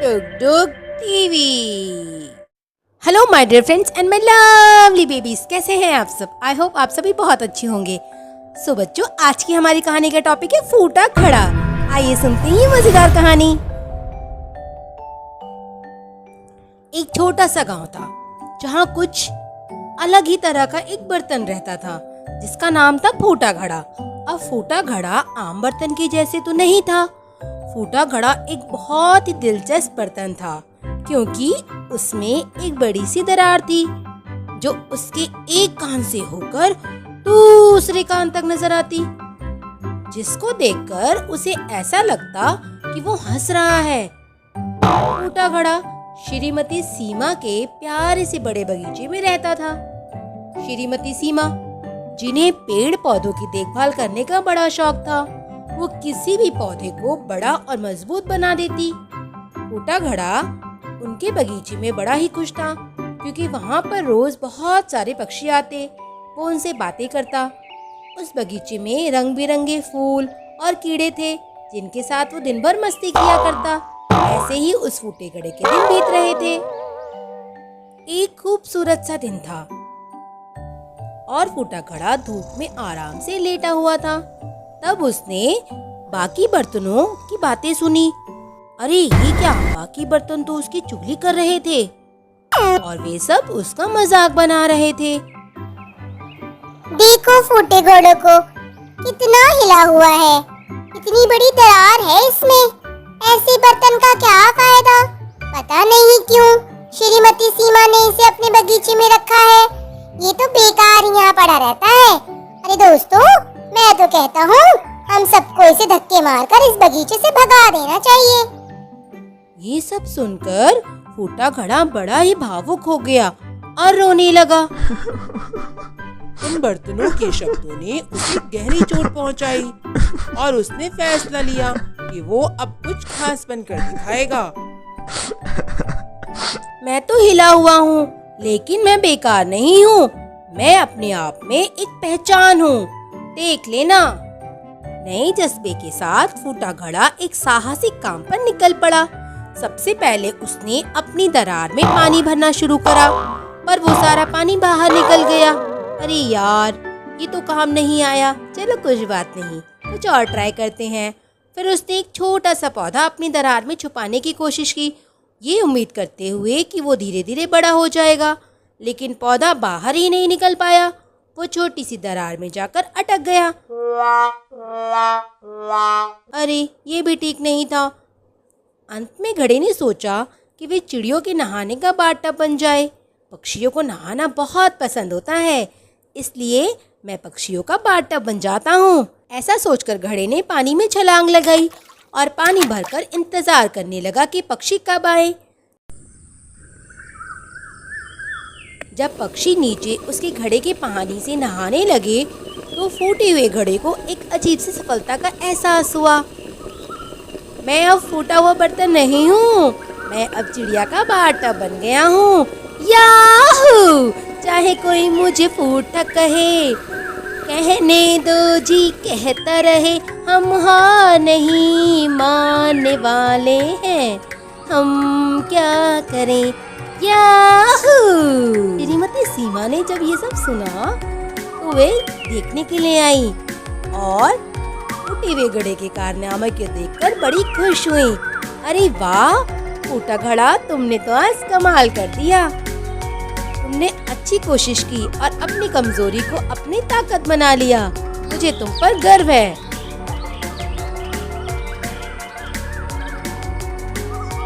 डुग Dug TV. Hello my dear friends and my lovely babies, कैसे हैं आप सब? आई होप आप सभी बहुत अच्छे होंगे। सो बच्चों, आज की हमारी कहानी का टॉपिक है फूटा घड़ा। आइए सुनते हैं ये मजेदार कहानी। एक छोटा सा गांव था जहां कुछ अलग ही तरह का एक बर्तन रहता था जिसका नाम था फूटा घड़ा। अब फूटा घड़ा आम बर्तन के जैसे तो नहीं था। फूटा घड़ा एक बहुत ही दिलचस्प बर्तन था क्योंकि उसमें एक बड़ी सी दरार थी जो उसके एक कान से होकर दूसरे कान तक नजर आती, जिसको देखकर उसे ऐसा लगता कि वो हंस रहा है। फूटा घड़ा श्रीमती सीमा के प्यारे से बड़े बगीचे में रहता था। श्रीमती सीमा, जिन्हें पेड़ पौधों की देखभाल करने का बड़ा शौक था, वो किसी भी पौधे को बड़ा और मजबूत बना देती। फूटा घड़ा उनके बगीचे में बड़ा ही खुश था क्योंकि वहाँ पर रोज बहुत सारे पक्षी आते, वो उनसे बातें करता। उस बगीचे में रंग बिरंगे फूल और कीड़े थे जिनके साथ वो दिन भर मस्ती किया करता। ऐसे ही उस फूटे घड़े के दिन बीत रहे थे। एक खूबसूरत सा दिन था और फूटा घड़ा धूप में आराम से लेटा हुआ था। तब उसने बाकी बर्तनों की बातें सुनी। अरे ये क्या, बाकी बर्तन तो उसकी चुगली कर रहे थे और वे सब उसका मजाक बना रहे थे। देखो फूटे घड़े को, कितना हिला हुआ है, इतनी बड़ी दरार है इसमें। ऐसे बर्तन का क्या फायदा? पता नहीं क्यों श्रीमती सीमा ने इसे अपने बगीचे में रखा है। ये तो बेकार यहाँ पड़ा रहता है। अरे दोस्तों, मैं तो कहता हूँ हम सबको इसे धक्के मारकर इस बगीचे से भगा देना चाहिए। ये सब सुनकर फूटा घड़ा बड़ा ही भावुक हो गया और रोने लगा। उन बर्तनों के शब्दों ने उसे गहरी चोट पहुंचाई और उसने फैसला लिया कि वो अब कुछ खास बनकर दिखाएगा। मैं तो हिला हुआ हूँ, लेकिन मैं बेकार नहीं हूँ। मैं अपने आप में एक पहचान हूँ, देख लेना। नए जज्बे के साथ फूटा घड़ा एक साहसिक काम पर निकल पड़ा। सबसे पहले उसने अपनी दरार में पानी भरना शुरू करा, पर वो सारा पानी बाहर निकल गया। अरे यार, ये तो काम नहीं आया। चलो कुछ बात नहीं, कुछ और ट्राई करते हैं। फिर उसने एक छोटा सा पौधा अपनी दरार में छुपाने की कोशिश की, ये उम्मीद करते हुए कि वो धीरे धीरे बड़ा हो जाएगा, लेकिन पौधा बाहर ही नहीं निकल पाया। वो छोटी सी दरार में जाकर अटक गया। अरे ये भी ठीक नहीं था। अंत में घड़े ने सोचा कि वे चिड़ियों के नहाने का बाथटब बन जाए। पक्षियों को नहाना बहुत पसंद होता है, इसलिए मैं पक्षियों का बाथटब बन जाता हूँ। ऐसा सोचकर घड़े ने पानी में छलांग लगाई और पानी भरकर इंतजार करने लगा कि पक्षी कब आए। जब पक्षी नीचे उसके घड़े के पानी से नहाने लगे तो फूटे हुए घड़े को एक अजीब सी सफलता का एहसास हुआ। मैं अब फूटा हुआ बर्तन नहीं हूँ, मैं अब चिड़िया का बाथटब बन गया हूँ। याहू! चाहे कोई मुझे फूटा कहे, कहने दो जी कहता रहे, हम हार नहीं मानने वाले हैं, हम क्या करें। याहू! श्रीमती सीमा ने जब ये सब सुना तो वे देखने के लिए आई और फूटे हुए घड़े के कारनामे को देखकर बड़ी खुश हुई। अरे वाह फूटा घड़ा, तुमने तो आज कमाल कर दिया। तुमने अच्छी कोशिश की और अपनी कमजोरी को अपनी ताकत बना लिया। मुझे तुम पर गर्व है।